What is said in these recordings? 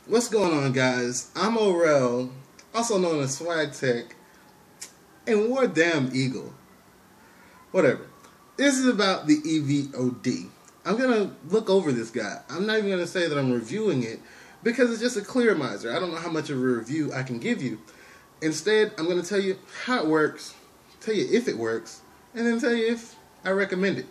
What's going on, guys? I'm Orel, also known as swaggtech, and War Damn Eagle. Whatever. This is about the EVOD. I'm going to look over this guy. I'm not even going to say that I'm reviewing it because it's just a clearmizer. I don't know how much of a review I can give you. Instead, I'm going to tell you how it works, tell you if it works, and then tell you if I recommend it.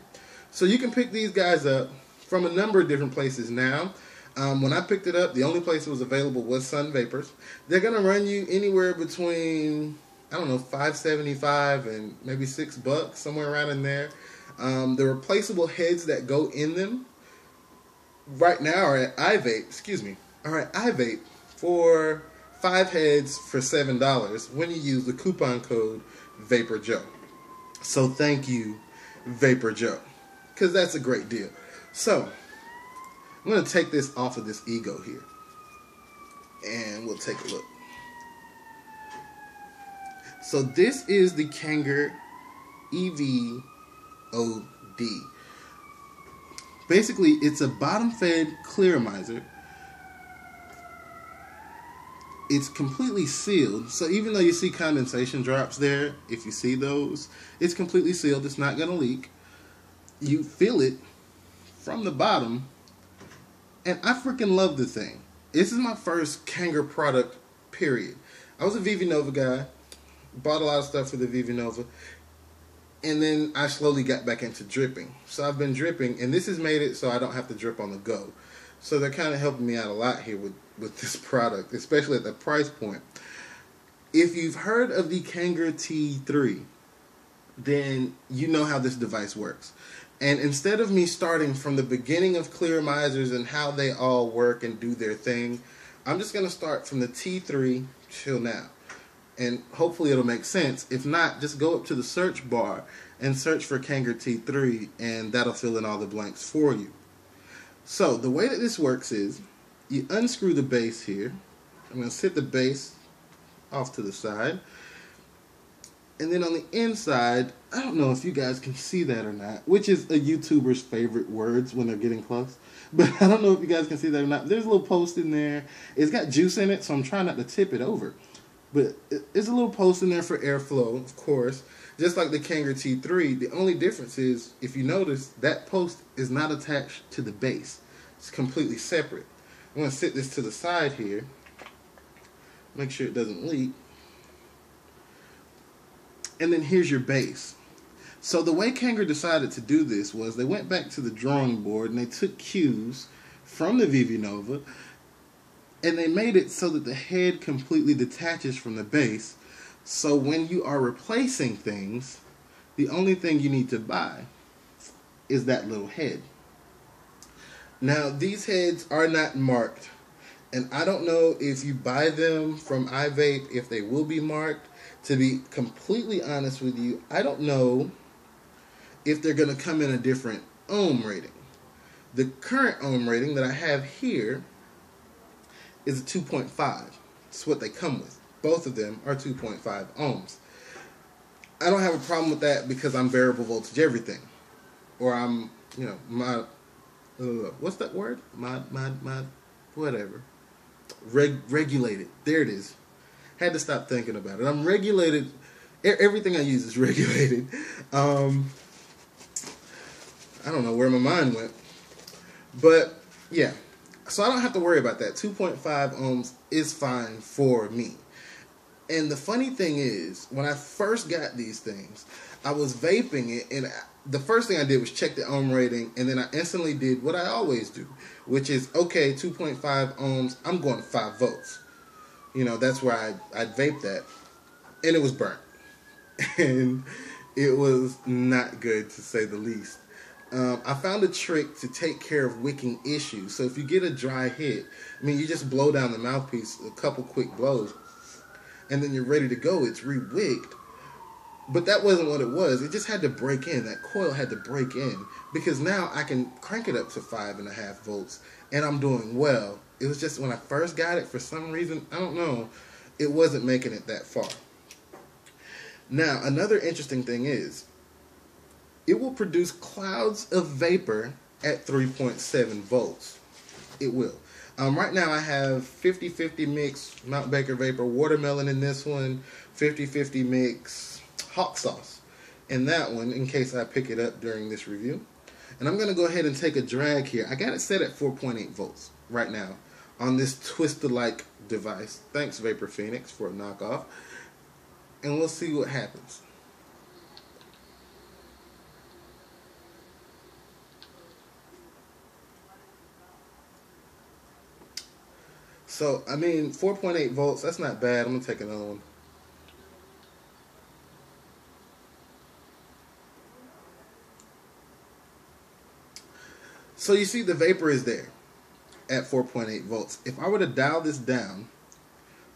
So you can pick these guys up from a number of different places now. When I picked it up, the only place it was available was Sun Vapors. They're going to run you anywhere between, I don't know, $5.75 and maybe $6, somewhere around in there. The replaceable heads that go in them right now are at iVape for 5 heads for $7 when you use the coupon code VaporJoe. So thank you, VaporJoe, because that's a great deal. So I'm going to take this off of this ego here, and we'll take a look. So this is the Kanger EVOD. Basically, it's a bottom-fed clearmizer. It's completely sealed, so even though you see condensation drops there, if you see those, it's completely sealed. It's not going to leak. You feel it from the bottom. And I freaking love the thing. This is my first Kanger product, period. I was a ViviNova guy. Bought a lot of stuff for the ViviNova. And then I slowly got back into dripping. So I've been dripping, and this has made it so I don't have to drip on the go. So they're kind of helping me out a lot here with this product, especially at the price point. If you've heard of the Kanger T3, then you know how this device works. And instead of me starting from the beginning of clearmizers and how they all work and do their thing, I'm just going to start from the T3 till now. And hopefully it'll make sense. If not, just go up to the search bar and search for Kanger T3, and that'll fill in all the blanks for you. So the way that this works is you unscrew the base here. I'm going to set the base off to the side. And then on the inside, I don't know if you guys can see that or not, which is a YouTuber's favorite words when they're getting close. But I don't know if you guys can see that or not. There's a little post in there. It's got juice in it, so I'm trying not to tip it over. But there's a little post in there for airflow, of course. Just like the Kanger T3, the only difference is, if you notice, that post is not attached to the base. It's completely separate. I'm going to set this to the side here. Make sure it doesn't leak. And then here's your base. So the way Kanger decided to do this was they went back to the drawing board and they took cues from the ViviNova and they made it so that the head completely detaches from the base. So when you are replacing things, the only thing you need to buy is that little head. Now these heads are not marked, and I don't know if you buy them from iVape if they will be marked. To be completely honest with you, I don't know if they're going to come in a different ohm rating. The current ohm rating that I have here is a 2.5. That's what they come with. Both of them are 2.5 ohms. I don't have a problem with that because I'm variable voltage everything. Or I'm, you know, what's that word? Whatever. Regulated. There it is. Had to stop thinking about it. I'm regulated. Everything I use is regulated. I don't know where my mind went. But, yeah. So I don't have to worry about that. 2.5 ohms is fine for me. And the funny thing is, when I first got these things, I was vaping it, and the first thing I did was check the ohm rating, and then I instantly did what I always do, which is, okay, 2.5 ohms, I'm going to 5 volts. You know, that's where I'd vape that. And it was burnt. And it was not good, to say the least. I found a trick to take care of wicking issues. So if you get a dry hit, I mean, you just blow down the mouthpiece a couple quick blows, and then you're ready to go. It's re-wicked. But that wasn't what it was. It just had to break in. That coil had to break in. Because now I can crank it up to 5.5 volts, and I'm doing well. It was just when I first got it, for some reason, I don't know, it wasn't making it that far. Now, another interesting thing is, it will produce clouds of vapor at 3.7 volts. It will. Right now I have 50-50 mix Mount Baker Vapor watermelon in this one, 50-50 mix hot sauce in that one, in case I pick it up during this review. And I'm going to go ahead and take a drag here. I got it set at 4.8 volts right now on this twister-like device. Thanks, Vapor Phoenix, for a knockoff. And we'll see what happens. So, I mean, 4.8 volts, that's not bad. I'm going to take another one. So you see the vapor is there at 4.8 volts. If I were to dial this down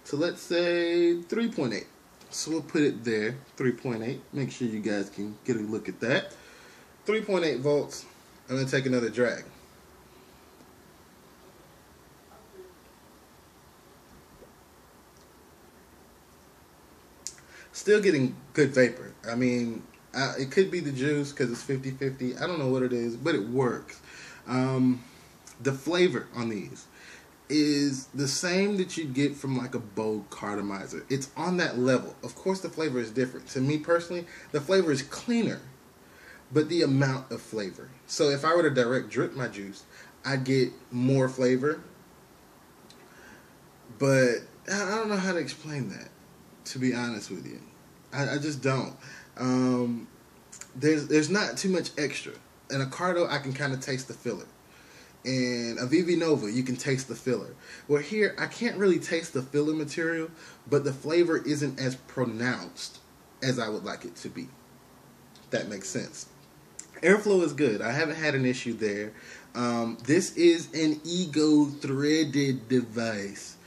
to, let's say, 3.8. So we'll put it there, 3.8. Make sure you guys can get a look at that. 3.8 volts. I'm going to take another drag. Still getting good vapor. I mean, it could be the juice because it's 50-50. I don't know what it is, but it works. The flavor on these is the same that you'd get from like a Bogue cartomizer. It's on that level. Of course, the flavor is different. To me personally, the flavor is cleaner, but the amount of flavor. So if I were to direct drip my juice, I'd get more flavor. But I don't know how to explain that, to be honest with you. I just don't. There's not too much extra. In a Cardo, I can kind of taste the filler. In a VV Nova, you can taste the filler. Well, here, I can't really taste the filler material, but the flavor isn't as pronounced as I would like it to be. That makes sense. Airflow is good. I haven't had an issue there. This is an ego-threaded device.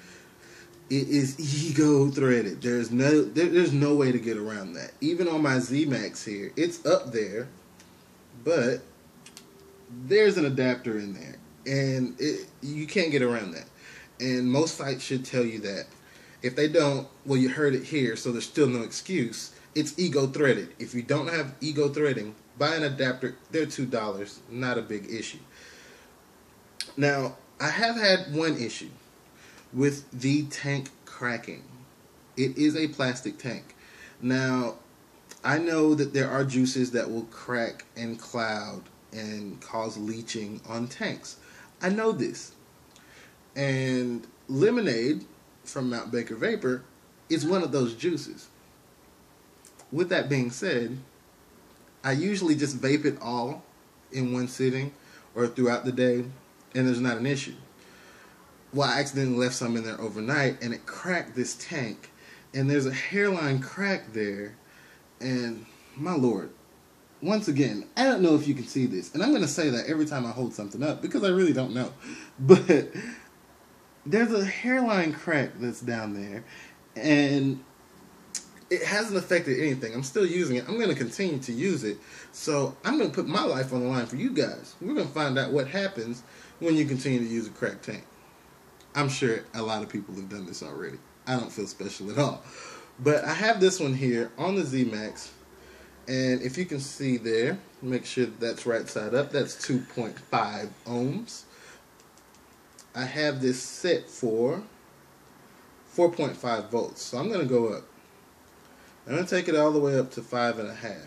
It is ego-threaded. There's no way to get around that. Even on my Z-Max here, it's up there, but there's an adapter in there, and you can't get around that. And most sites should tell you that. If they don't, well, you heard it here, so there's still no excuse. It's ego-threaded. If you don't have ego-threading, buy an adapter. They're $2. Not a big issue. Now, I have had one issue with the tank cracking. It is a plastic tank. Now, I know that there are juices that will crack and cloud and cause leaching on tanks. I know this. And lemonade from Mount Baker Vapor is one of those juices. With that being said, I usually just vape it all in one sitting or throughout the day, and there's not an issue. Well, I accidentally left some in there overnight, and it cracked this tank, and there's a hairline crack there, and my Lord, once again, I don't know if you can see this, and I'm going to say that every time I hold something up, because I really don't know, but there's a hairline crack that's down there, and it hasn't affected anything. I'm still using it. I'm going to continue to use it, so I'm going to put my life on the line for you guys. We're going to find out what happens when you continue to use a cracked tank. I'm sure a lot of people have done this already. I don't feel special at all. But I have this one here on the Z-Max. And if you can see there, make sure that's right side up. That's 2.5 ohms. I have this set for 4.5 volts. So I'm going to go up. I'm going to take it all the way up to 5.5.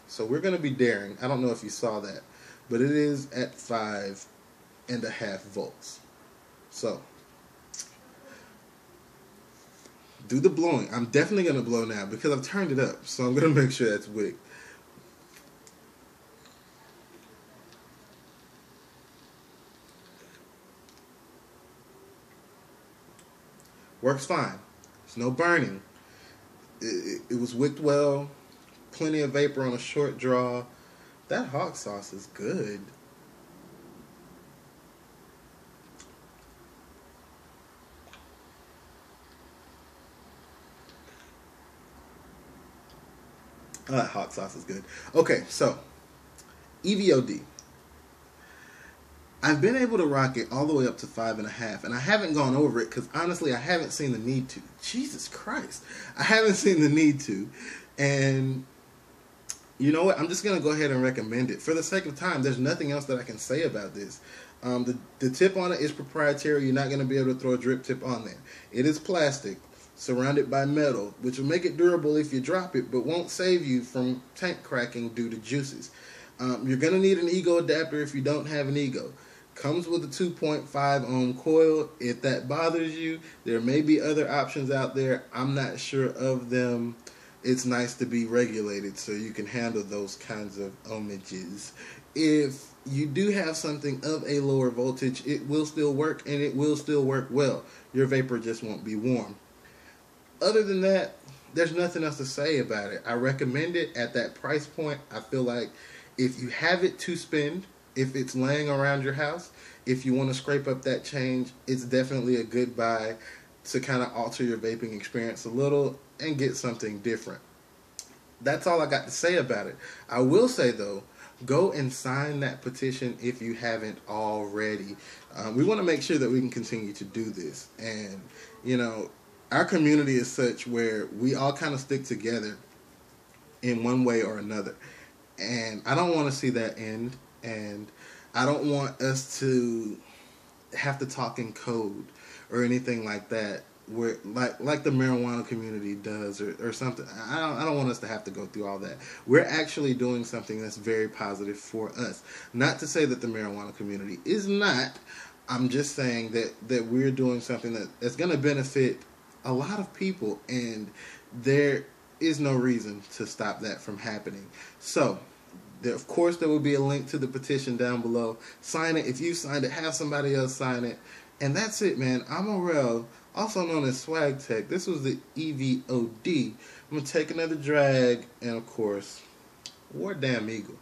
So we're going to be daring. I don't know if you saw that. But it is at 5.5 volts. So, do the blowing. I'm definitely going to blow now because I've turned it up. So I'm going to make sure that's wick. Works fine. There's no burning. It was wicked well. Plenty of vapor on a short draw. That hot sauce is good. Hot sauce is good. Okay, so EVOD. I've been able to rock it all the way up to 5.5, and I haven't gone over it because honestly, I haven't seen the need to. Jesus Christ, I haven't seen the need to, and You know what? I'm just going to go ahead and recommend it. For the sake of time, there's nothing else that I can say about this. The tip on it is proprietary. You're not going to be able to throw a drip tip on there. It is plastic, surrounded by metal, which will make it durable if you drop it, but won't save you from tank cracking due to juices. You're going to need an ego adapter if you don't have an ego. Comes with a 2.5 ohm coil. If that bothers you, there may be other options out there. I'm not sure of them. It's nice to be regulated so you can handle those kinds of ohmages. If you do have something of a lower voltage, it will still work, and it will still work well. Your vapor just won't be warm. Other than that, there's nothing else to say about it. I recommend it at that price point. I feel like if you have it to spend, if it's laying around your house, if you want to scrape up that change, it's definitely a good buy to kind of alter your vaping experience a little and get something different. That's all I got to say about it. I will say, though, go and sign that petition if you haven't already. We want to make sure that we can continue to do this. And, you know, our community is such where we all kind of stick together in one way or another. And I don't want to see that end. And I don't want us to have to talk in code or anything like that, where like the marijuana community does or something. I don't want us to have to go through all that. We're actually doing something that's very positive for us. Not to say that the marijuana community is not. I'm just saying that we're doing something that's going to benefit a lot of people, and there is no reason to stop that from happening. So, of course, there will be a link to the petition down below. Sign it. If you signed it, have somebody else sign it. And that's it, man. I'm Aurel, also known as Swaggtech. This was the EVOD. I'm going to take another drag, and of course, War Damn Eagle.